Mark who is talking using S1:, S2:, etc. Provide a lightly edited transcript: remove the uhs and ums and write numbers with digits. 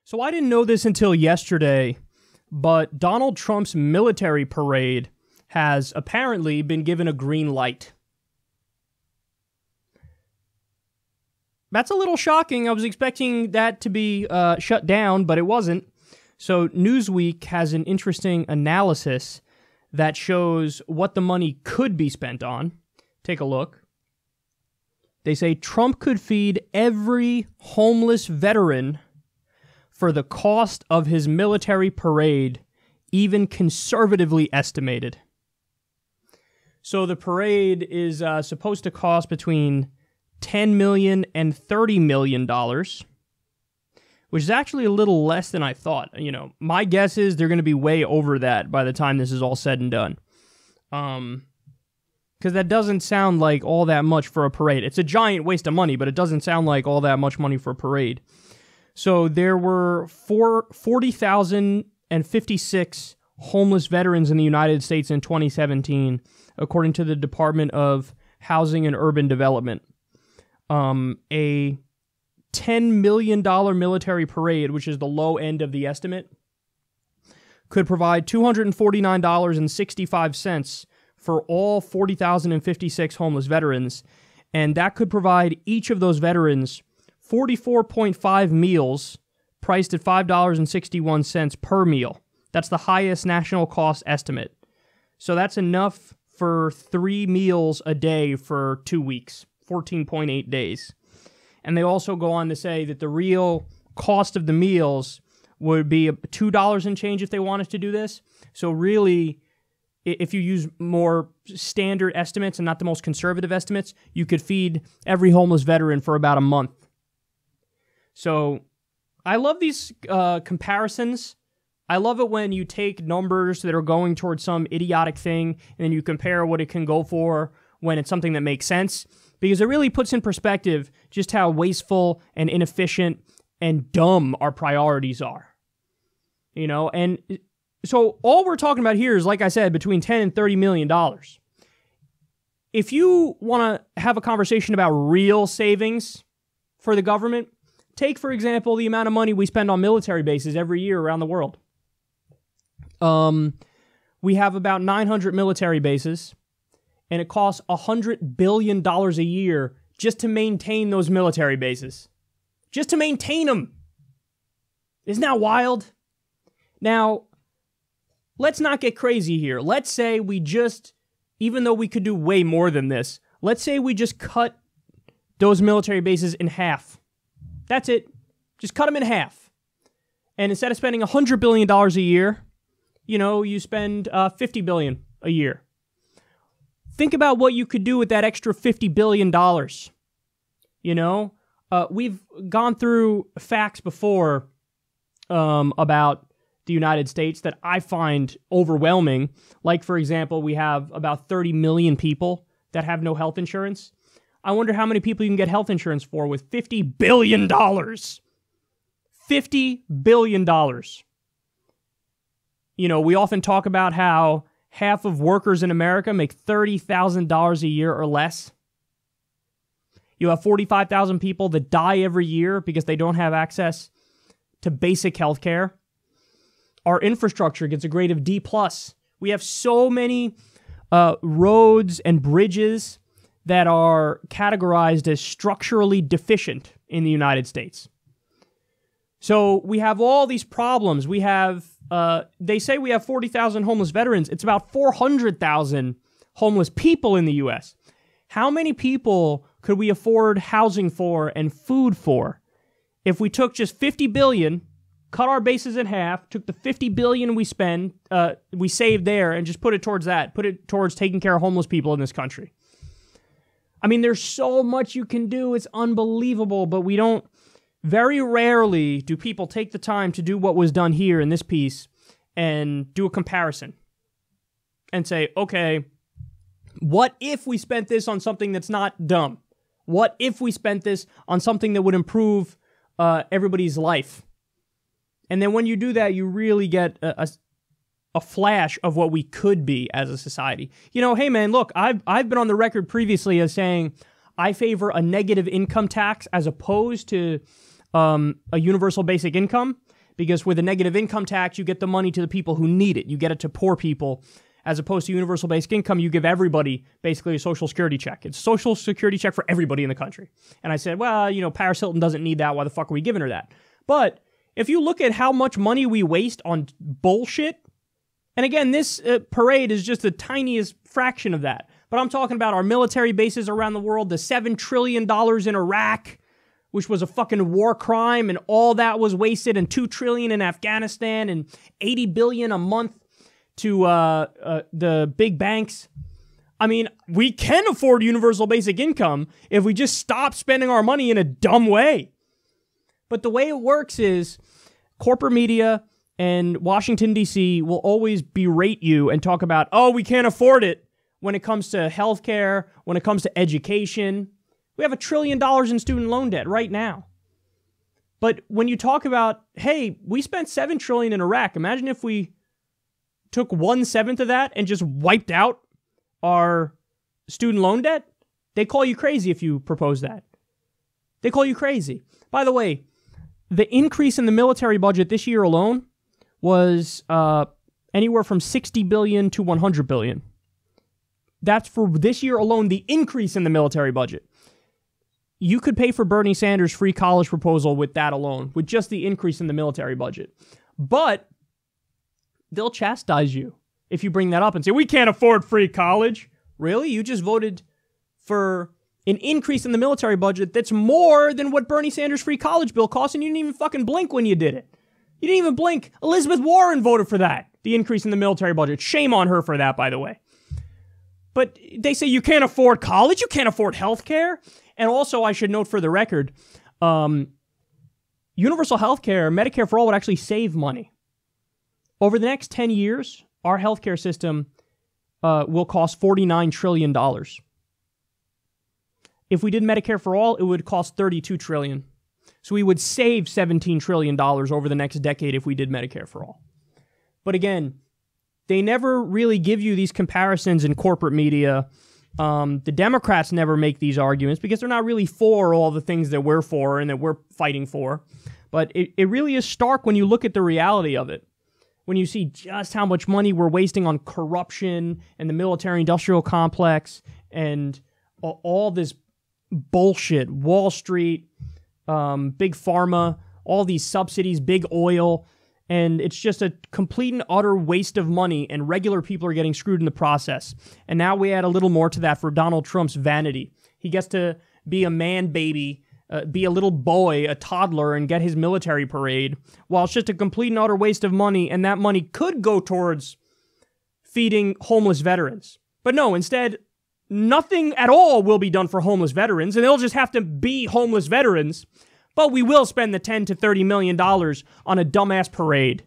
S1: So I didn't know this until yesterday, but Donald Trump's military parade has apparently been given a green light. That's a little shocking. I was expecting that to be shut down, but it wasn't. So Newsweek has an interesting analysis that shows what the money could be spent on. Take a look. They say Trump could feed every homeless veteran for the cost of his military parade, even conservatively estimated. So the parade is supposed to cost between $10 million and $30 million, which is actually a little less than I thought. You know, my guess is they're going to be way over that by the time this is all said and done. Because that doesn't sound like all that much for a parade. It's a giant waste of money, but it doesn't sound like all that much money for a parade. So there were 40,056 homeless veterans in the United States in 2017, according to the Department of Housing and Urban Development. A $10 million military parade, which is the low end of the estimate, could provide $249.65 for all 40,056 homeless veterans, and that could provide each of those veterans 44.5 meals priced at $5.61 per meal. That's the highest national cost estimate. So that's enough for 3 meals a day for 2 weeks, 14.8 days. And they also go on to say that the real cost of the meals would be $2 and change if they wanted to do this. So really, if you use more standard estimates and not the most conservative estimates, you could feed every homeless veteran for about a month. So I love these comparisons. I love it when you take numbers that are going towards some idiotic thing and then you compare what it can go for when it's something that makes sense, because it really puts in perspective just how wasteful and inefficient and dumb our priorities are. You know, and so all we're talking about here is, like I said, between $10 and $30 million. If you want to have a conversation about real savings for the government, take, for example, the amount of money we spend on military bases every year around the world. We have about 900 military bases, and it costs $100 billion a year just to maintain those military bases. Just to maintain them. Isn't that wild? Now, let's not get crazy here. Let's say we just, even though we could do way more than this, let's say we just cut those military bases in half. That's it. Just cut them in half. And instead of spending $100 billion a year, you know, you spend $50 billion a year. Think about what you could do with that extra $50 billion. You know, we've gone through facts before about the United States that I find overwhelming. Like, for example, we have about 30 million people that have no health insurance. I wonder how many people you can get health insurance for with $50 billion. $50 billion. You know, we often talk about how half of workers in America make $30,000 a year or less. You have 45,000 people that die every year because they don't have access to basic health care. Our infrastructure gets a grade of D+. We have so many roads and bridges that are categorized as structurally deficient in the United States. So we have all these problems. We have, they say we have 40,000 homeless veterans. It's about 400,000 homeless people in the U.S. How many people could we afford housing for and food for if we took just $50 billion, cut our bases in half, took the $50 billion we saved there, and just put it towards that, put it towards taking care of homeless people in this country? I mean, there's so much you can do. It's unbelievable, but we don't, very rarely do people take the time to do what was done here in this piece and do a comparison and say, okay, what if we spent this on something that's not dumb? What if we spent this on something that would improve everybody's life? And then when you do that, you really get a flash of what we could be as a society. You know, hey man, look, I've been on the record previously as saying I favor a negative income tax as opposed to a universal basic income. because with a negative income tax, you get the money to the people who need it. You get it to poor people. As opposed to universal basic income, you give everybody basically a social security check. It's a social security check for everybody in the country. And I said, well, Paris Hilton doesn't need that. Why the fuck are we giving her that? But if you look at how much money we waste on bullshit, and again, this parade is just the tiniest fraction of that. But I'm talking about our military bases around the world, the $7 trillion in Iraq, which was a fucking war crime, and all that was wasted, and $2 trillion in Afghanistan, and $80 billion a month to the big banks. I mean, we can afford universal basic income if we just stop spending our money in a dumb way. But the way it works is corporate media and Washington, D.C. will always berate you and talk about, oh, we can't afford it when it comes to healthcare, when it comes to education. We have $1 trillion in student loan debt right now. But when you talk about, hey, we spent $7 trillion in Iraq, imagine if we took 1/7 of that and just wiped out our student loan debt, they call you crazy if you propose that. They call you crazy. By the way, the increase in the military budget this year alone was anywhere from $60 billion to $100 billion. That's for this year alone, the increase in the military budget. You could pay for Bernie Sanders' free college proposal with that alone, with just the increase in the military budget. But they'll chastise you if you bring that up and say, we can't afford free college. Really? You just voted for an increase in the military budget that's more than what Bernie Sanders' free college bill cost, and you didn't even fucking blink when you did it. You didn't even blink. Elizabeth Warren voted for that, the increase in the military budget. Shame on her for that, by the way. But they say you can't afford college, you can't afford health care. And also, I should note for the record, universal health care, Medicare for all, would actually save money. Over the next 10 years, our healthcare system will cost $49 trillion. If we did Medicare for all, it would cost $32 trillion. So we would save $17 trillion over the next decade if we did Medicare for all. But again, they never really give you these comparisons in corporate media. The Democrats never make these arguments because they're not really for all the things that we're for and that we're fighting for. But it really is stark when you look at the reality of it. When you see just how much money we're wasting on corruption and the military-industrial complex and all this bullshit, Wall Street, big pharma, all these subsidies, big oil, and it's just a complete and utter waste of money, and regular people are getting screwed in the process. And now we add a little more to that for Donald Trump's vanity. He gets to be a man baby, be a little boy, a toddler, and get his military parade, while it's just a complete and utter waste of money, and that money could go towards feeding homeless veterans. But no, instead, nothing at all will be done for homeless veterans, and they'll just have to be homeless veterans, but we will spend the $10 to $30 million on a dumbass parade